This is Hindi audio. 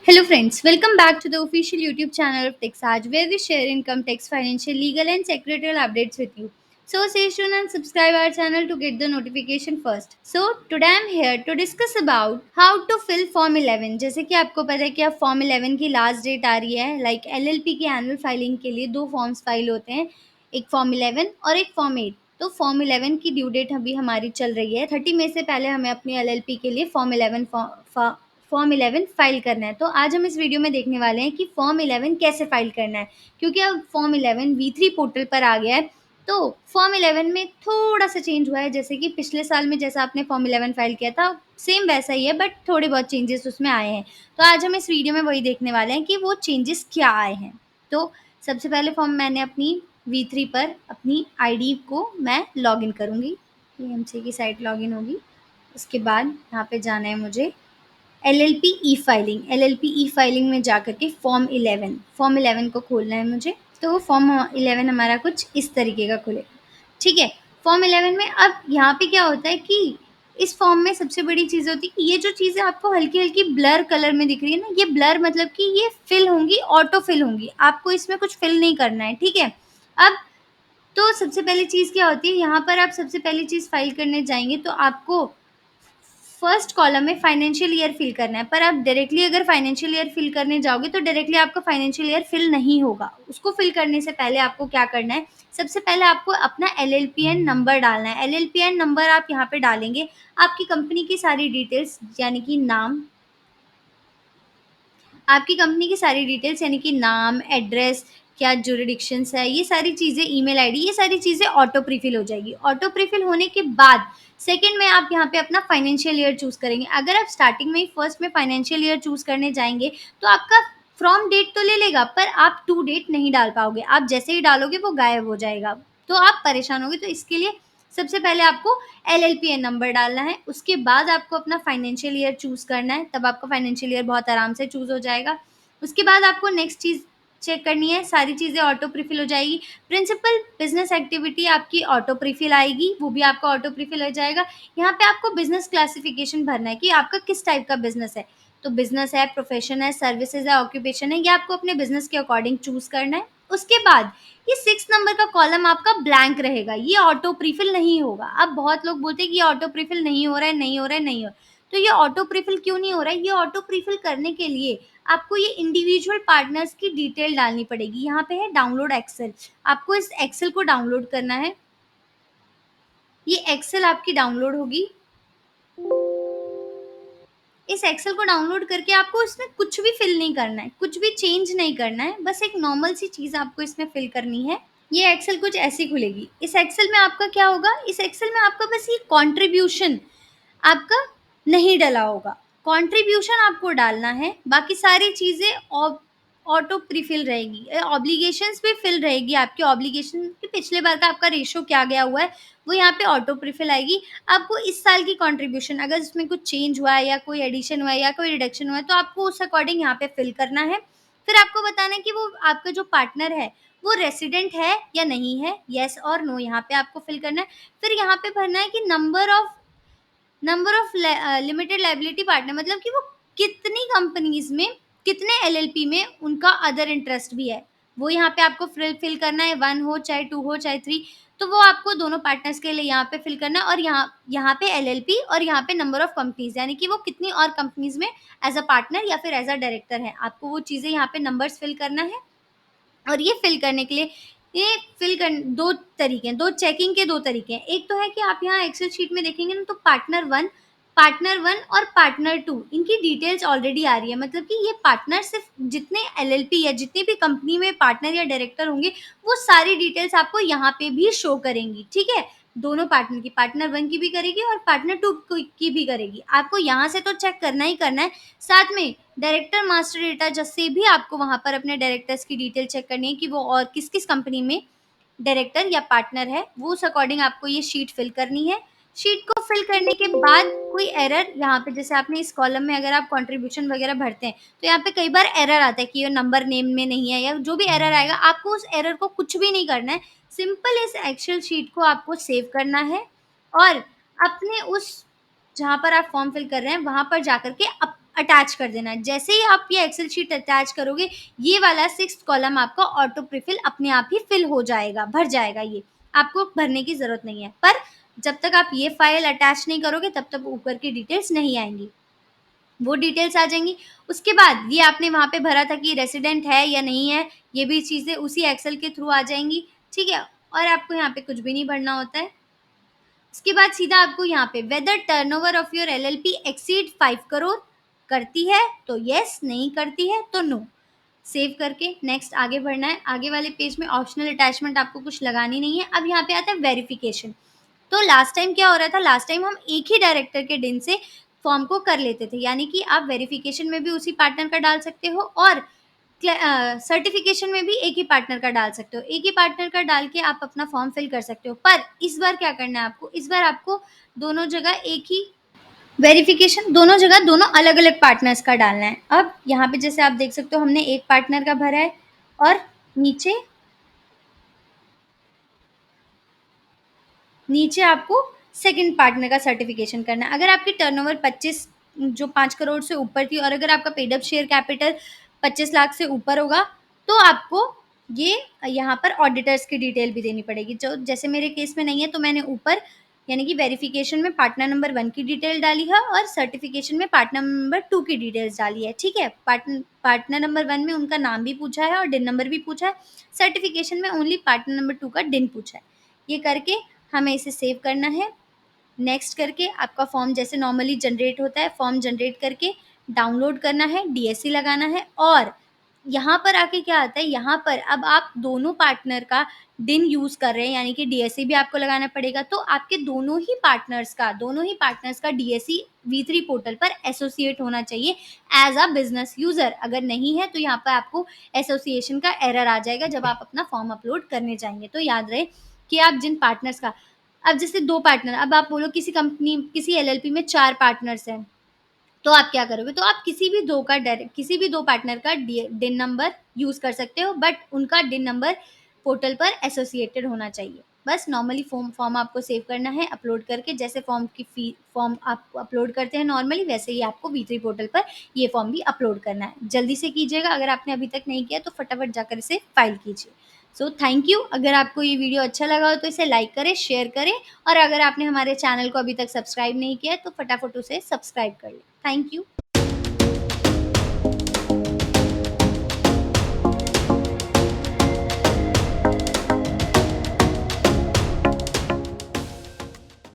Hello friends, welcome back to the official YouTube channel of TechSage where we share income tax, financial, legal and secretarial updates with you. So stay tuned and subscribe our channel to get the notification first. So today I am here to discuss about how to fill Form 11. जैसे कि आपको पता है कि अब Form 11 की लास्ट डेट आ रही है लाइक LLP की एनुअल फाइलिंग के लिए दो फॉर्म्स फाइल होते हैं, एक Form 11 और एक Form 8। तो Form 11 की ड्यू डेट अभी हमारी चल रही है 30 मई से पहले हमें अपनी LLP के लिए फॉर्म 11 फाइल करना है। तो आज हम इस वीडियो में देखने वाले हैं कि फॉर्म 11 कैसे फाइल करना है, क्योंकि अब फॉर्म 11 V3 पोर्टल पर आ गया है। तो फॉर्म 11 में थोड़ा सा चेंज हुआ है, जैसे कि पिछले साल में जैसा आपने फॉर्म 11 फाइल किया था सेम वैसा ही है, बट थोड़े बहुत चेंजेस उसमें आए हैं। तो आज हम इस वीडियो में वही देखने वाले हैं कि वो चेंजेस क्या आए हैं। तो सबसे पहले फॉर्म मैंने अपनी V3 पर अपनी आईडी को मैं लॉगिन करूँगी। PMC की साइट लॉगिन होगी। उसके बाद यहाँ पे जाना है मुझे LLP ई फाइलिंग। LLP ई फाइलिंग में जा करके फॉर्म 11 को खोलना है मुझे। तो फॉर्म 11 हमारा कुछ इस तरीके का खुलेगा। ठीक है, फॉर्म 11 में अब यहाँ पे क्या होता है कि इस फॉर्म में सबसे बड़ी चीज़ होती है कि ये जो चीज़ें आपको हल्की हल्की ब्लर कलर में दिख रही है ना, ये ब्लर मतलब कि ये फिल होंगी, ऑटो फिल होंगी, आपको इसमें कुछ फिल नहीं करना है। ठीक है, अब तो सबसे पहली चीज़ क्या होती है, यहाँ पर आप सबसे पहली चीज़ फाइल करने जाएंगे तो आपको फर्स्ट कॉलम में फाइनेंशियल ईयर फिल करना है, पर आप डायरेक्टली अगर फाइनेंशियल ईयर फिल करने जाओगे तो डायरेक्टली आपका फाइनेंशियल ईयर फिल नहीं होगा। उसको फिल करने से पहले आपको क्या करना है, सबसे पहले आपको अपना LLPN नंबर डालना है। LLPN नंबर आप यहाँ पे डालेंगे, आपकी कंपनी की सारी डिटेल्स यानी कि नाम, आपकी कंपनी की सारी डिटेल्स यानी कि नाम, एड्रेस, क्या जुरिडिक्शंस है, ये सारी चीज़ें, ईमेल आईडी, ये सारी चीज़ें ऑटो प्रीफिल हो जाएगी। ऑटो प्रीफिल होने के बाद सेकंड में आप यहाँ पे अपना फाइनेंशियल ईयर चूज़ करेंगे। अगर आप स्टार्टिंग में ही फर्स्ट में फाइनेंशियल ईयर चूज़ करने जाएंगे तो आपका फ्रॉम डेट तो ले लेगा, पर आप टू डेट नहीं डाल पाओगे। आप जैसे ही डालोगे वो गायब हो जाएगा, तो आप परेशान होगे। तो इसके लिए सबसे पहले आपको LLPN नंबर डालना है, उसके बाद आपको अपना फाइनेंशियल ईयर चूज़ करना है, तब आपका फाइनेंशियल ईयर बहुत आराम से चूज़ हो जाएगा। उसके बाद आपको नेक्स्ट चीज़ चेक करनी है, सारी चीज़ें ऑटो प्रीफिल हो जाएगी। प्रिंसिपल बिजनेस एक्टिविटी आपकी ऑटो प्रीफिल आएगी, वो भी आपका ऑटो प्रीफिल हो जाएगा। यहाँ पे आपको बिजनेस क्लासिफिकेशन भरना है कि आपका किस टाइप का बिजनेस है। तो बिजनेस है, प्रोफेशन है, सर्विसेज है, ऑक्यूपेशन है, ये आपको अपने बिजनेस के अकॉर्डिंग चूज़ करना है। उसके बाद ये 6 नंबर का कॉलम आपका ब्लैंक रहेगा, ये ऑटो प्रीफिल नहीं होगा। अब बहुत लोग बोलते हैं कि ये ऑटो प्रीफिल नहीं हो रहा है, नहीं हो रहा है, नहीं हो रहा है। तो ये ऑटो प्रीफिल क्यों नहीं हो रहा है? ये ऑटो प्रीफिल करने के लिए आपको ये इंडिविजुअल पार्टनर्स की डिटेल डालनी पड़ेगी। यहाँ पे है डाउनलोड एक्सेल, आपको इस एक्सेल को डाउनलोड करना है। ये एक्सेल आपकी डाउनलोड होगी। इस एक्सेल को डाउनलोड करके आपको इसमें कुछ भी फिल नहीं करना है, कुछ भी चेंज नहीं करना है, बस एक नॉर्मल सी चीज़ आपको इसमें फिल करनी है। ये एक्सेल कुछ ऐसी खुलेगी। इस एक्सेल में आपका क्या होगा, इस एक्सेल में आपका बस ये कंट्रीब्यूशन आपका नहीं डला होगा। कंट्रीब्यूशन आपको डालना है, बाकी सारी चीज़ें ऑटो प्रीफिल रहेगी। ऑब्लिगेशंस भी फिल रहेगी, आपके ऑब्लिगेशन के पिछले बार का आपका रेशो क्या गया हुआ है वो यहाँ पे ऑटो प्रीफिल आएगी। आपको इस साल की कंट्रीब्यूशन अगर इसमें कुछ चेंज हुआ है या कोई एडिशन हुआ है या कोई रिडक्शन हुआ है तो आपको उस अकॉर्डिंग यहाँ पे फिल करना है। फिर आपको बताना है कि वो आपका जो पार्टनर है वो रेसिडेंट है या नहीं है, येस और नो यहाँ पे आपको फिल करना है। फिर यहाँ पे भरना है कि number of limited liability partner, मतलब कि वो कितनी कंपनीज में, कितने LLP में उनका अदर इंटरेस्ट भी है, वो यहाँ पे आपको फिल करना है। 1 हो चाहे 2 हो चाहे 3, तो वो आपको दोनों पार्टनर्स के लिए यहाँ पे फिल करना है। और यहाँ यहाँ पे LLP और यहाँ पे नंबर ऑफ कंपनीज यानी कि वो कितनी और कंपनीज में एज अ पार्टनर या फिर एज अ डायरेक्टर है, आपको वो चीज़ें यहाँ पे नंबर्स फिल करना है। और ये फिल करने के लिए ये फिल कर दो तरीके हैं, दो चेकिंग के दो तरीके हैं। एक तो है कि आप यहाँ एक्सेल शीट में देखेंगे ना तो पार्टनर वन और पार्टनर टू इनकी डिटेल्स ऑलरेडी आ रही है, मतलब कि ये पार्टनर सिर्फ जितने LLP या जितनी भी कंपनी में पार्टनर या डायरेक्टर होंगे वो सारी डिटेल्स आपको यहाँ पे भी शो करेंगी। ठीक है, दोनों पार्टनर की, पार्टनर वन की भी करेगी और पार्टनर टू की भी करेगी। आपको यहाँ से तो चेक करना ही करना है, साथ में डायरेक्टर मास्टर डेटा जैसे भी आपको वहाँ पर अपने डायरेक्टर्स की डिटेल चेक करनी है कि वो और किस किस कंपनी में डायरेक्टर या पार्टनर है, वो उस अकॉर्डिंग आपको ये शीट फिल करनी है। शीट को फिल करने के बाद कोई एरर यहाँ पे, जैसे आपने इस कॉलम में अगर आप कंट्रीब्यूशन वगैरह भरते हैं तो यहाँ पे कई बार एरर आता है कि ये नंबर नेम में नहीं है, या जो भी एरर आएगा आपको उस एरर को कुछ भी नहीं करना है। सिंपल इस एक्सेल शीट को आपको सेव करना है और अपने उस जहाँ पर आप फॉर्म फिल कर रहे हैं वहाँ पर जाकर के अटैच कर देना है। जैसे ही आप ये एक्सेल शीट अटैच करोगे, ये वाला 6th कॉलम आपका ऑटो प्रीफिल अपने आप ही फिल हो जाएगा, भर जाएगा ये। आपको भरने की ज़रूरत नहीं है। पर जब तक आप ये फाइल अटैच नहीं करोगे तब तक ऊपर की डिटेल्स नहीं आएँगी। वो डिटेल्स आ जाएँगी। उसके बाद ये आपने वहाँ पे भरा था कि रेज़िडेंट है या नहीं है, ये भी चीज़ें उसी एक्सेल के थ्रू आ जाएँगी, ठीक है? और आपको यहाँ पे कुछ भी नहीं भरना होता है। उसके बाद सीधा आपको यहाँ पे whether turnover of your LLP exceed 5 crore करती है तो येस, नहीं करती है तो नो। सेव करके नेक्स्ट आगे बढ़ना है। आगे वाले पेज में ऑप्शनल अटैचमेंट आपको कुछ लगानी नहीं है। अब यहाँ पे आता है वेरिफिकेशन। तो लास्ट टाइम क्या हो रहा था, लास्ट टाइम हम एक ही डायरेक्टर के दिन से फॉर्म को कर लेते थे, यानी कि आप वेरिफिकेशन में भी उसी पार्टनर का डाल सकते हो और सर्टिफिकेशन में भी एक ही पार्टनर का डाल सकते हो। एक ही पार्टनर का डाल के आप अपना फॉर्म फिल कर सकते हो। पर इस बार क्या करना है आपको, इस बार आपको दोनों जगह एक ही वेरिफिकेशन, दोनों जगह दोनों अलग-अलग पार्टनर्स का डालना है। अब यहाँ पे जैसे आप देख सकते हो हमने एक पार्टनर का भरा है और नीचे नीचे आपको सेकंड पार्टनर का सर्टिफिकेशन करना है। अगर आपकी टर्नओवर 25 जो 5 करोड़ से ऊपर थी और अगर आपका paid up share capital 25 lakh से ऊपर होगा, तो आपको ये यहाँ पर ऑडिटर्स की डिटेल भी देनी पड़ेगी। जो जैसे मेरे केस में नहीं है तो मैंने ऊपर यानी कि वेरिफिकेशन में पार्टनर नंबर 1 की डिटेल डाली है और सर्टिफिकेशन में पार्टनर नंबर 2 की डिटेल्स डाली है, ठीक है? पार्टनर नंबर 1 में उनका नाम भी पूछा है और डिन नंबर भी पूछा है। सर्टिफिकेशन में ओनली पार्टनर नंबर 2 का डिन पूछा है। ये करके हमें इसे सेव करना है। नेक्स्ट करके आपका फॉर्म जैसे नॉर्मली जनरेट होता है, फॉर्म जनरेट करके डाउनलोड करना है, डीएससी लगाना है और यहाँ पर आके क्या आता है, यहाँ पर अब आप दोनों पार्टनर का दिन यूज़ कर रहे हैं, यानी कि डीएससी भी आपको लगाना पड़ेगा। तो आपके दोनों ही पार्टनर्स का डीएससी वी3 पोर्टल पर एसोसिएट होना चाहिए एज़ अ बिज़नेस यूज़र। अगर नहीं है तो यहाँ पर आपको एसोसिएशन का एरर आ जाएगा जब आप अपना फॉर्म अपलोड करने जाएँगे। तो याद रहे कि आप जिन पार्टनर्स का, अब जैसे 2 पार्टनर, अब आप बोलो किसी एलएलपी में 4 पार्टनर्स हैं, तो आप क्या करोगे? तो आप किसी भी 2 पार्टनर का डिन नंबर यूज़ कर सकते हो, बट उनका डिन नंबर पोर्टल पर एसोसिएटेड होना चाहिए। बस नॉर्मली फॉर्म आपको सेव करना है अपलोड करके, जैसे फॉर्म आप अपलोड करते हैं नॉर्मली, वैसे ही आपको वी3 पोर्टल पर ये फॉर्म भी अपलोड करना है। जल्दी से कीजिएगा, अगर आपने अभी तक नहीं किया तो फटाफट जाकर इसे फाइल कीजिए। So thank you. अगर आपको ये वीडियो अच्छा लगा हो तो इसे लाइक करें, शेयर करें और अगर आपने हमारे चैनल को अभी तक सब्सक्राइब नहीं किया है तो फटाफट उसे सब्सक्राइब कर लें। Thank you.